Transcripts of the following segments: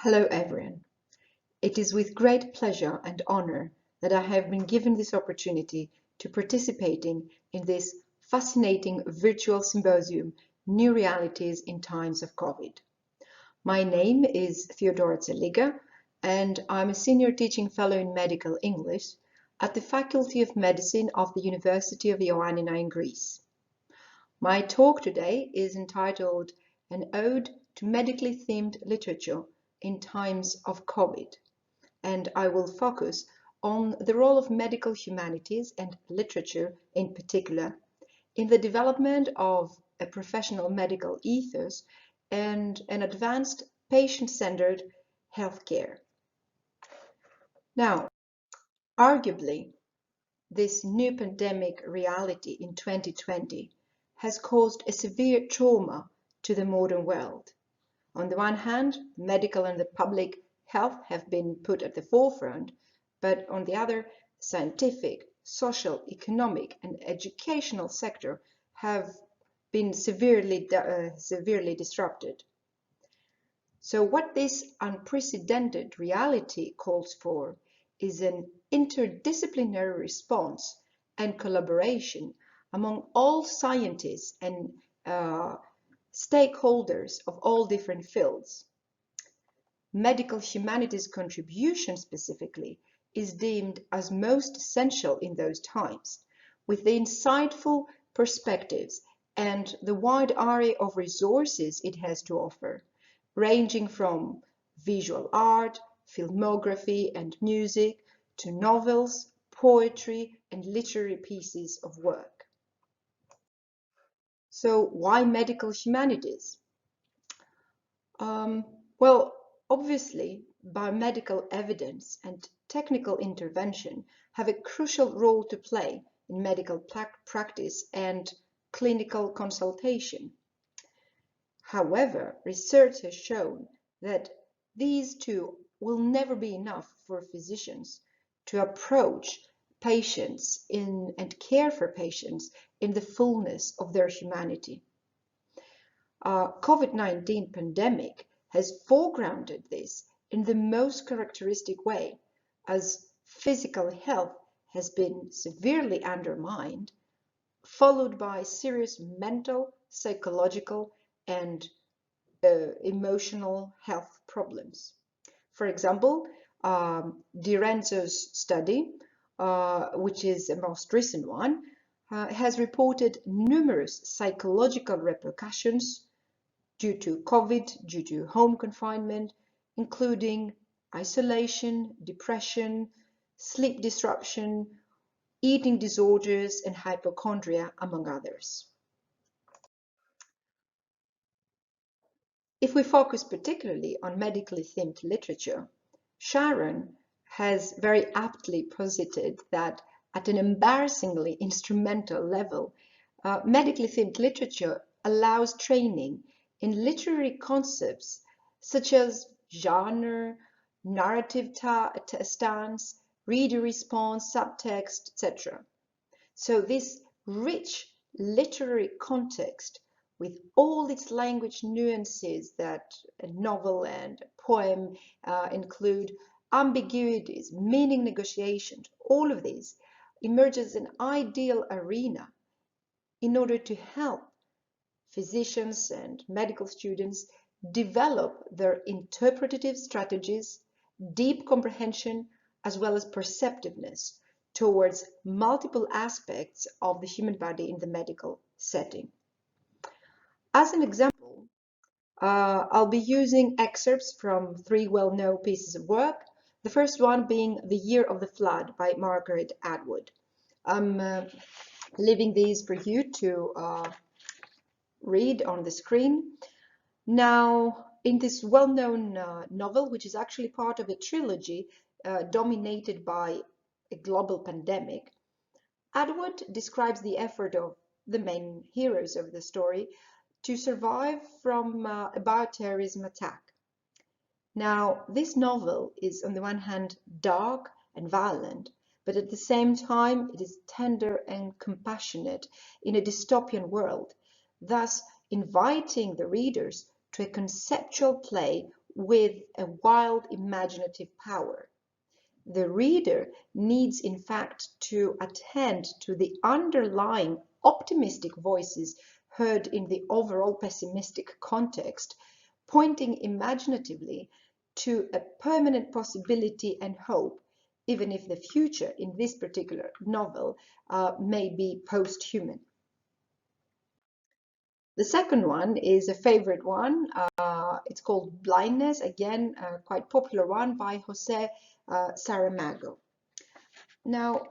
Hello everyone. It is with great pleasure and honor that I have been given this opportunity to participating in this fascinating virtual symposium, New Realities in Times of COVID. My name is Theodora Zeliga and I'm a senior teaching fellow in medical English at the Faculty of Medicine of the University of Ioannina in Greece. My talk today is entitled An Ode to Medically Themed Literature in Times of COVID, and I will focus on the role of medical humanities and literature in particular in the development of a professional medical ethos and an advanced patient-centered healthcare. Now, arguably, this new pandemic reality in 2020 has caused a severe trauma to the modern world. On the one hand, medical and the public health have been put at the forefront, but on the other, scientific, social, economic, and educational sector have been severely disrupted. So what this unprecedented reality calls for is an interdisciplinary response and collaboration among all scientists and stakeholders of all different fields. Medical humanities contribution specifically is deemed as most essential in those times, with the insightful perspectives and the wide array of resources it has to offer, ranging from visual art, filmography and music, to novels, poetry and literary pieces of work. So why medical humanities? Well, obviously, biomedical evidence and technical intervention have a crucial role to play in medical practice and clinical consultation. However, research has shown that these two will never be enough for physicians to approach patients and care for patients in the fullness of their humanity. COVID-19 pandemic has foregrounded this in the most characteristic way, as physical health has been severely undermined, followed by serious mental, psychological, and emotional health problems. For example, Di study, which is the most recent one, has reported numerous psychological repercussions due to COVID, due to home confinement, including isolation, depression, sleep disruption, eating disorders, and hypochondria, among others. If we focus particularly on medically themed literature, Sharon has very aptly posited that at an embarrassingly instrumental level, medically themed literature allows training in literary concepts such as genre, narrative stance, reader response, subtext, etc. So this rich literary context with all its language nuances that a novel and a poem include, ambiguities, meaning negotiations, all of these emerges an ideal arena in order to help physicians and medical students develop their interpretative strategies, deep comprehension, as well as perceptiveness towards multiple aspects of the human body in the medical setting. As an example, I'll be using excerpts from three well-known pieces of work, the first one being The Year of the Flood by Margaret Atwood. I'm leaving these for you to read on the screen. Now, in this well-known novel, which is actually part of a trilogy dominated by a global pandemic, Atwood describes the effort of the main heroes of the story to survive from a bioterrorism attack. Now, this novel is on the one hand dark and violent, but at the same time it is tender and compassionate in a dystopian world, thus inviting the readers to a conceptual play with a wild imaginative power. The reader needs, in fact, to attend to the underlying optimistic voices heard in the overall pessimistic context, pointing imaginatively to a permanent possibility and hope, even if the future in this particular novel may be post-human. The second one is a favorite one. It's called Blindness, again, a quite popular one by Jose Saramago. Now,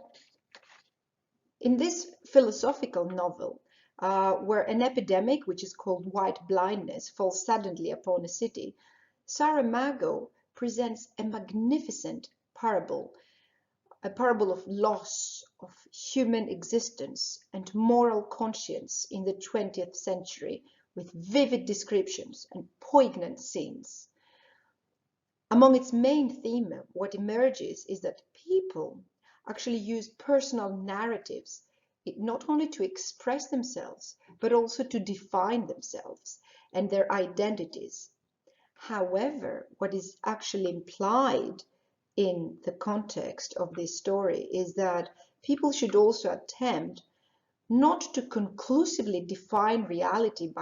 in this philosophical novel, where an epidemic, which is called white blindness, falls suddenly upon a city, Saramago presents a magnificent parable, a parable of loss of human existence and moral conscience in the 20th century, with vivid descriptions and poignant scenes. Among its main theme, what emerges is that people actually use personal narratives not only to express themselves, but also to define themselves and their identities. However, what is actually implied in the context of this story is that people should also attempt not to conclusively define reality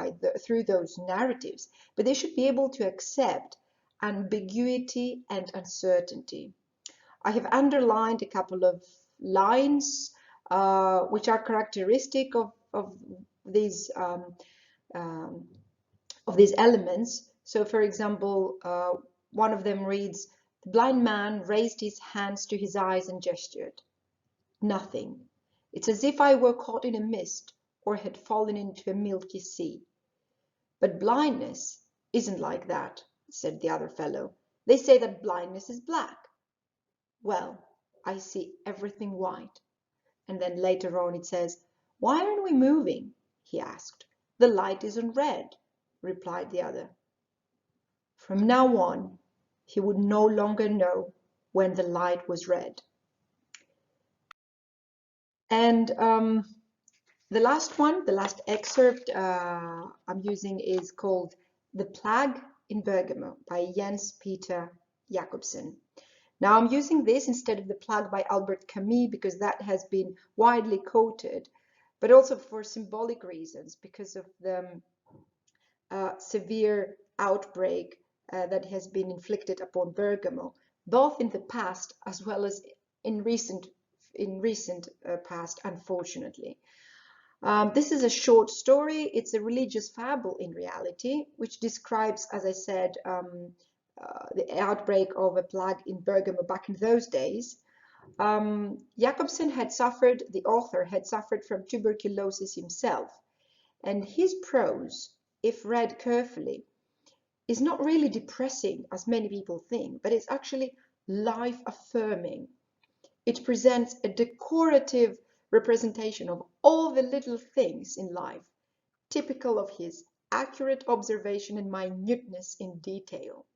through those narratives, but they should be able to accept ambiguity and uncertainty. I have underlined a couple of lines which are characteristic of these elements. So, for example, one of them reads, "The blind man raised his hands to his eyes and gestured. Nothing. It's as if I were caught in a mist or had fallen into a milky sea." "But blindness isn't like that," said the other fellow. "They say that blindness is black." "Well, I see everything white." And then later on it says, "Why aren't we moving?" he asked. "The light is on red," replied the other. From now on, he would no longer know when the light was red. And the last one, the last excerpt I'm using is called "The Plague in Bergamo" by Jens Peter Jacobsen. Now I'm using this instead of "The Plague" by Albert Camus because that has been widely quoted, but also for symbolic reasons because of the severe outbreak that has been inflicted upon Bergamo, both in the past as well as in recent past, unfortunately. This is a short story. It's a religious fable in reality, which describes, as I said, the outbreak of a plague in Bergamo back in those days. Jacobsen the author had suffered from tuberculosis himself, and his prose, if read carefully, is not really depressing as many people think, but it's actually life-affirming. It presents a decorative representation of all the little things in life, typical of his accurate observation and minuteness in detail.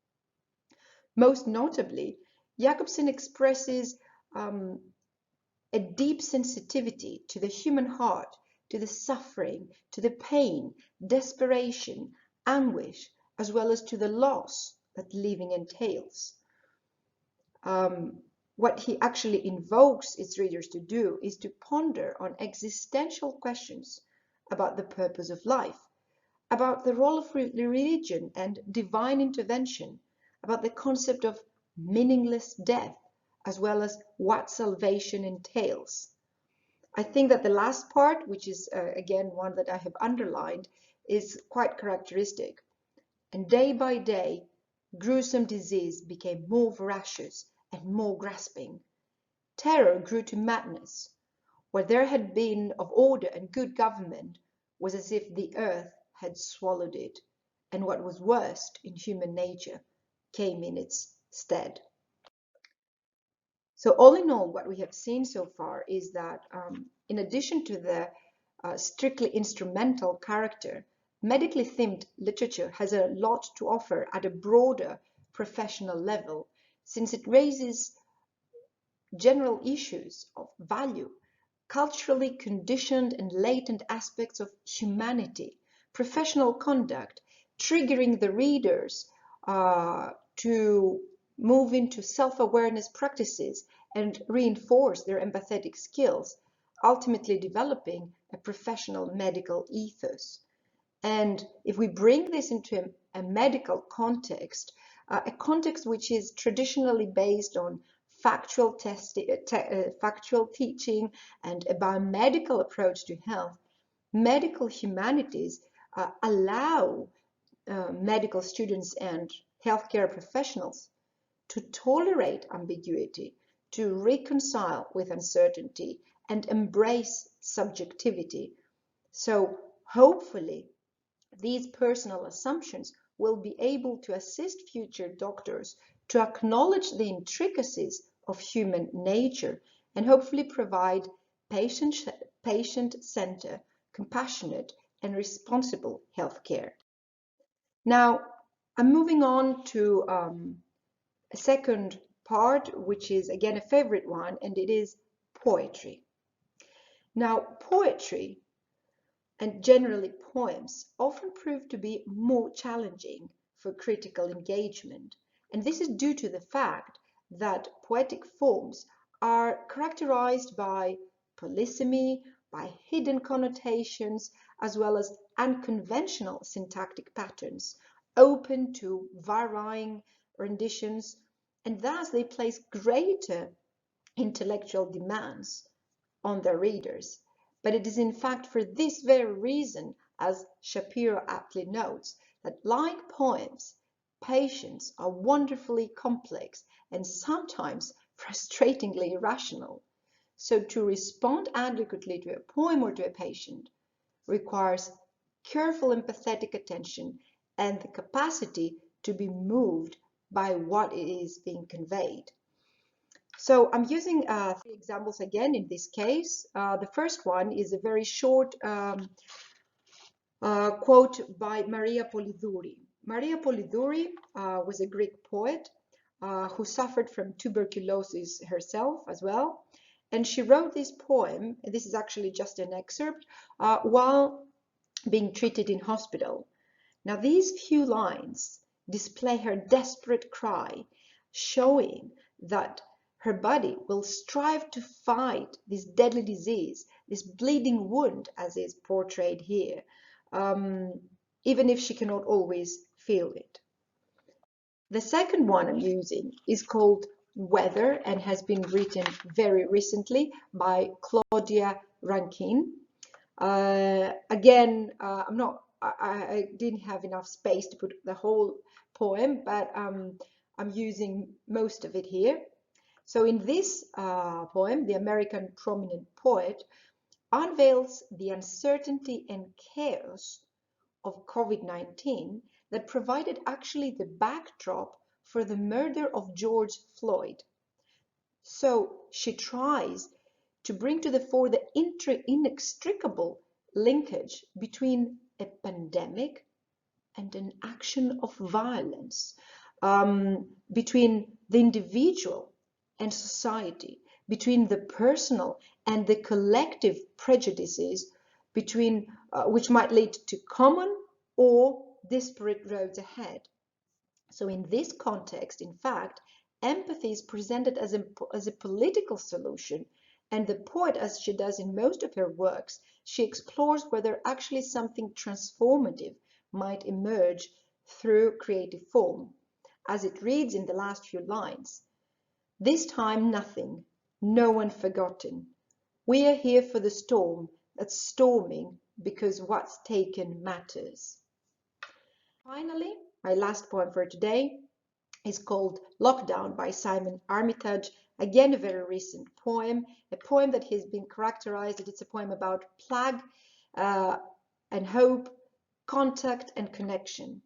Most notably, Jacobsen expresses a deep sensitivity to the human heart, to the suffering, to the pain, desperation, anguish, as well as to the loss that living entails. What he actually invokes its readers to do is to ponder on existential questions about the purpose of life, about the role of religion and divine intervention, about the concept of meaningless death, as well as what salvation entails. I think that the last part, which is again one that I have underlined, is quite characteristic. And day by day, gruesome disease became more voracious and more grasping. Terror grew to madness. What there had been of order and good government was as if the earth had swallowed it, and what was worst in human nature came in its stead. So all in all, what we have seen so far is that in addition to the strictly instrumental character, medically themed literature has a lot to offer at a broader professional level, since it raises general issues of value, culturally conditioned and latent aspects of humanity, professional conduct, triggering the readers to move into self-awareness practices and reinforce their empathetic skills, ultimately developing a professional medical ethos. And if we bring this into a medical context, a context which is traditionally based on factual teaching and a biomedical approach to health, medical humanities allow medical students and healthcare professionals to tolerate ambiguity, to reconcile with uncertainty, and embrace subjectivity. So hopefully, these personal assumptions will be able to assist future doctors to acknowledge the intricacies of human nature and hopefully provide patient-centered, compassionate, and responsible healthcare. Now, I'm moving on to a second part, which is again a favorite one, and it is poetry. Now, poetry and generally poems often prove to be more challenging for critical engagement. And this is due to the fact that poetic forms are characterized by polysemy, by hidden connotations, as well as unconventional syntactic patterns, open to varying renditions, and thus they place greater intellectual demands on their readers. But it is in fact for this very reason, as Shapiro aptly notes, that like poems, patients are wonderfully complex and sometimes frustratingly irrational. So to respond adequately to a poem or to a patient requires careful empathetic attention and the capacity to be moved by what is being conveyed. So I'm using three examples again in this case. The first one is a very short quote by Maria Polidori. Maria Polidori was a Greek poet who suffered from tuberculosis herself as well. And she wrote this poem, and this is actually just an excerpt, while being treated in hospital. Now these few lines display her desperate cry, showing that her body will strive to fight this deadly disease, this bleeding wound as is portrayed here, even if she cannot always feel it. The second one I'm using is called Weather and has been written very recently by Claudia Rankine. Again, I didn't have enough space to put the whole poem, but I'm using most of it here. So in this poem, the American prominent poet unveils the uncertainty and chaos of COVID-19 that provided actually the backdrop for the murder of George Floyd. So she tries to bring to the fore the inextricable linkage between a pandemic and an action of violence, between the individual and society, between the personal and the collective prejudices, between which might lead to common or disparate roads ahead. So in this context, in fact, empathy is presented as a political solution, and the poet, as she does in most of her works, she explores whether actually something transformative might emerge through creative form. As it reads in the last few lines, "This time nothing, no one forgotten. We are here for the storm that's storming because what's taken matters." Finally, my last poem for today is called Lockdown by Simon Armitage. Again, a very recent poem, a poem that has been characterized that it's a poem about plague and hope, contact and connection.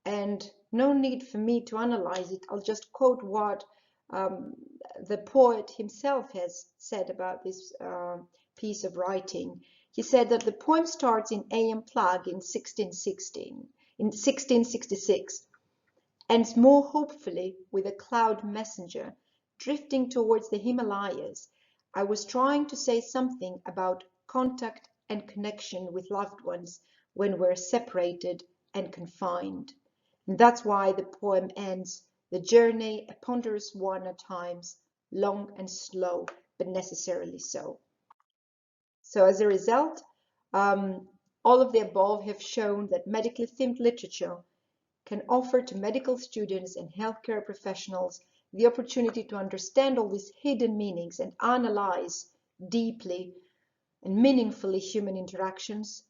And no need for me to analyze it. I'll just quote what the poet himself has said about this piece of writing. He said that the poem starts in A.M. Plague in 1666, ends more hopefully with a cloud messenger drifting towards the Himalayas. I was trying to say something about contact and connection with loved ones when we're separated and confined. And that's why the poem ends, "The journey, a ponderous one at times, long and slow, but necessarily so." So as a result, all of the above have shown that medically themed literature can offer to medical students and healthcare professionals the opportunity to understand all these hidden meanings and analyze deeply and meaningfully human interactions,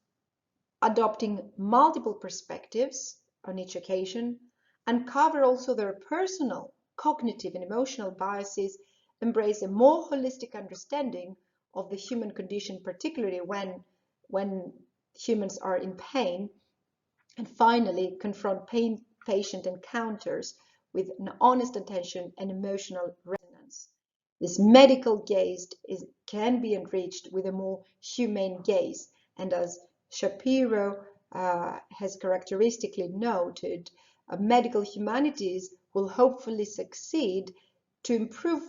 adopting multiple perspectives on each occasion, uncover also their personal, cognitive, and emotional biases, embrace a more holistic understanding of the human condition, particularly when humans are in pain, and finally confront patient encounters with an honest attention and emotional resonance. This medical gaze can be enriched with a more humane gaze, and as Shapiro has characteristically noted, medical humanities will hopefully succeed to improve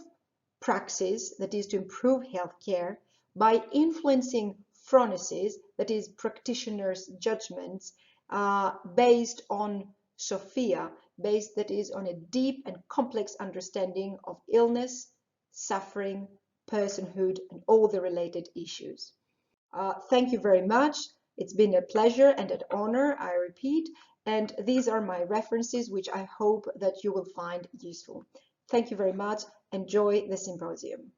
praxis, that is to improve healthcare, by influencing phronesis, that is practitioners' judgments, based on Sophia, based that is on a deep and complex understanding of illness, suffering, personhood, and all the related issues. Thank you very much. It's been a pleasure and an honor, I repeat, and these are my references, which I hope that you will find useful. Thank you very much. Enjoy the symposium.